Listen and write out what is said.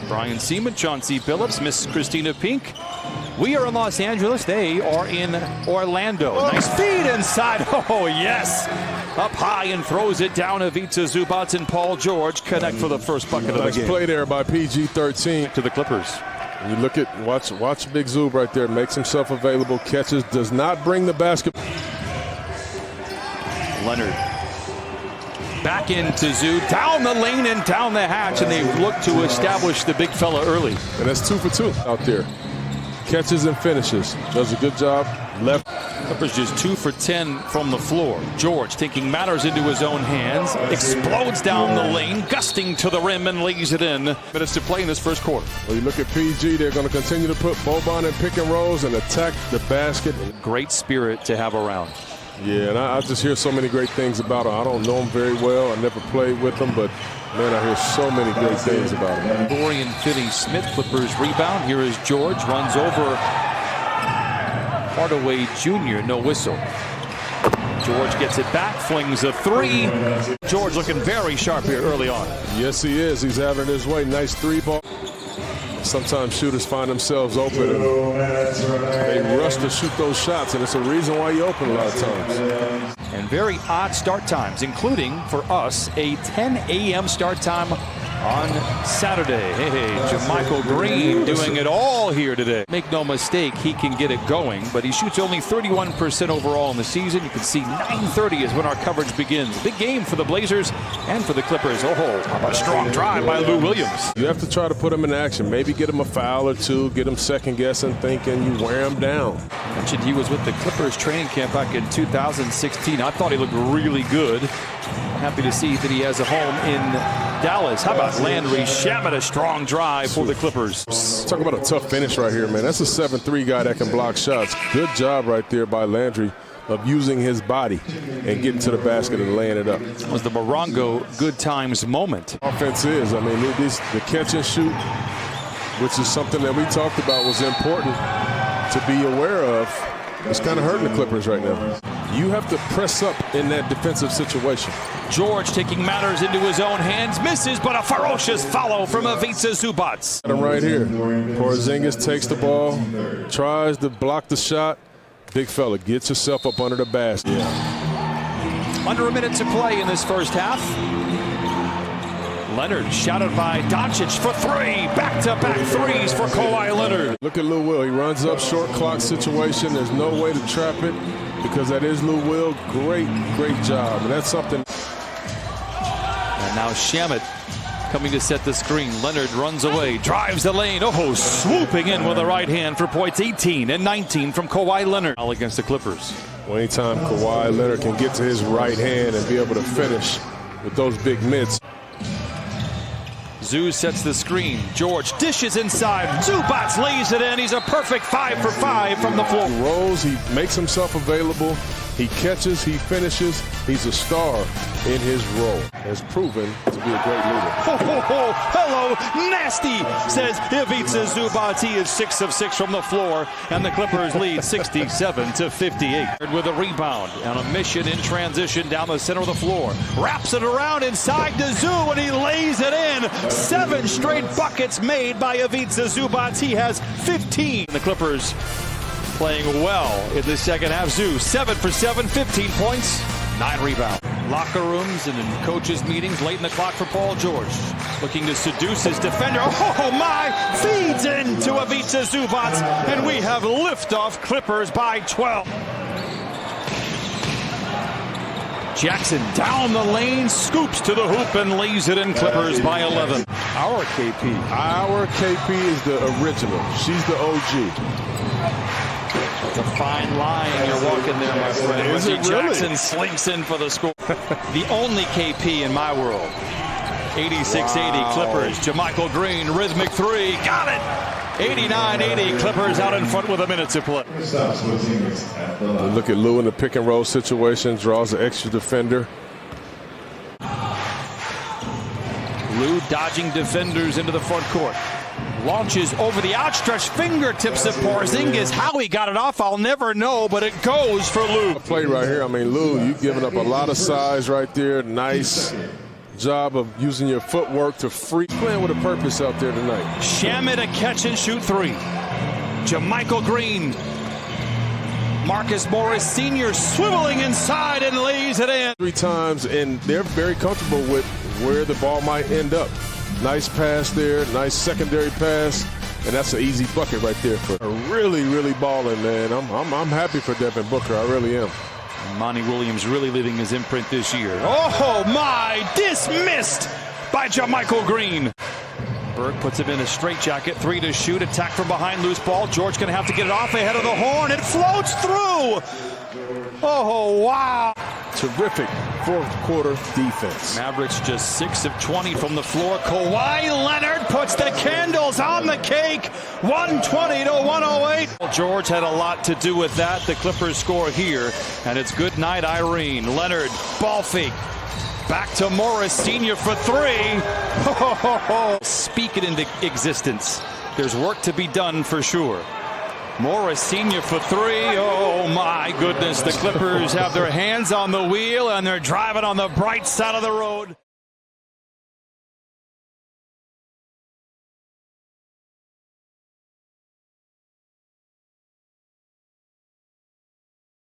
Brian Seaman, Chauncey Billups, Miss Christina Pink. We are in Los Angeles. They are in Orlando. Nice feed inside. Oh, yes. Up high and throws it down. Ivica Zubac and Paul George connect for the first bucket of the game. Nice play there by PG 13 to the Clippers. You look at, watch Big Zub right there. Makes himself available, catches, does not bring the basket. Leonard back into Zoo, down the lane and down the hatch, and they look to establish the big fella early. And that's 2 for 2 out there. Catches and finishes. Does a good job. Left. Clippers just 2 for 10 from the floor. George taking matters into his own hands, explodes down the lane, gusting to the rim and lays it in. Minutes to play in this first quarter. Well, you look at PG, they're going to continue to put Boban in pick and rolls and attack the basket. Great spirit to have around. Yeah, and I just hear so many great things about him. I don't know him very well. I never played with him, but man, I hear so many great things about him. Dorian Finney-Smith, Clippers rebound. Here is George, runs over Hardaway Jr., no whistle. George gets it back, flings a three. George looking very sharp here early on. Yes, he is. He's having his way. Nice three ball. Sometimes shooters find themselves open and they rush to shoot those shots, and it's a reason why you open a lot of times. And very odd start times, including for us a 10 a.m. start time on Saturday. Hey, JaMychal Green doing it all here today. Make no mistake, he can get it going, but he shoots only 31% overall in the season. You can see 9:30 is when our coverage begins. Big game for the Blazers and for the Clippers. Oh, a strong drive by Lou Williams. You have to try to put him in action. Maybe get him a foul or two, get him second guessing, thinking you wear him down. I mentioned he was with the Clippers training camp back in 2016. I thought he looked really good. Happy to see that he has a home in Dallas. How about Landry Shamet, a strong drive for the Clippers. Talk about a tough finish right here, man. That's a 7-3 guy that can block shots. Good job right there by Landry of using his body and getting to the basket and laying it up. It was the Morongo good times moment. Offense is, I mean, the catch and shoot, which is something that we talked about was important to be aware of. It's kind of hurting the Clippers right now. You have to press up in that defensive situation. George taking matters into his own hands, misses, but a ferocious follow from Ivica Zubac. Got him right here. Porzingis takes the ball, tries to block the shot. Big fella, get yourself up under the basket. Yeah. Under a minute to play in this first half. Leonard shouted by Doncic for three. Back-to-back threes for Kawhi Leonard. Look at Lou Will. He runs up short clock situation. There's no way to trap it because that is Lou Will. Great job. And that's something. And now Shamet coming to set the screen. Leonard runs away, drives the lane. Oh, swooping in with the right hand for points. 18 and 19 from Kawhi Leonard. All against the Clippers. Well, anytime Kawhi Leonard can get to his right hand and be able to finish with those big mitts. Zoo sets the screen. George dishes inside. Zubac lays it in. He's a perfect 5 for 5 from the floor. He rolls. He makes himself available. He catches. He finishes. He's a star in his role. Has proven to be a great leader. Hello, nasty, says Ivica Zubac. He is 6 of 6 from the floor, and the Clippers lead 67-58. With a rebound on a mission in transition down the center of the floor. Wraps it around inside to Zoo, and he lays it in. 7 straight buckets made by Ivica Zubac. He has 15. The Clippers playing well in the second half. Zoo, 7 for 7, 15 points, 9 rebounds. Locker rooms and in coaches' meetings late in the clock for Paul George. Looking to seduce his defender. Oh my! Feeds into Ivica Zubac, and we have liftoff. Clippers by 12. Jackson down the lane, scoops to the hoop and lays it in. Clippers by 11. Our KP. Our KP is the original. She's the OG. It's a fine line you're walking there, my friend. Is it really? Jackson slinks in for the score. The only KP in my world. 86-80 Clippers. JaMychal Green, rhythmic three. Got it! 89-80 Clippers out in front with a minute to play. Look at Lou in the pick and roll situation. Draws an extra defender. Lou dodging defenders into the front court. Launches over the outstretched fingertips of Porzingis. How he got it off, I'll never know, but it goes for Lou. Play right here. I mean, Lou, you've given up a lot of size right there. Nice. job of using your footwork to free. Playing with a purpose out there tonight. Shamet a catch and shoot three. JaMychal Green. Marcus Morris Sr. swiveling inside and lays it in. 3 times, and they're very comfortable with where the ball might end up. Nice pass there, nice secondary pass, and that's an easy bucket right there for really balling, man. I'm happy for Devin Booker, I really am. Monty Williams really leaving his imprint this year. Oh my, dismissed by JaMychal Green. Berg puts him in a straitjacket, 3 to shoot, attack from behind, loose ball. George gonna have to get it off ahead of the horn. It floats through. Oh, wow. Terrific fourth-quarter defense. Mavericks just 6 of 20 from the floor. Kawhi Leonard puts the candles on the cake. 120 to 108. George had a lot to do with that. The Clippers score here, and it's good night, Irene. Leonard, ball fake. Back to Morris Sr. for 3. Speak it into existence. There's work to be done for sure. Morris Sr. for 3. Oh my goodness. The Clippers have their hands on the wheel and they're driving on the bright side of the road.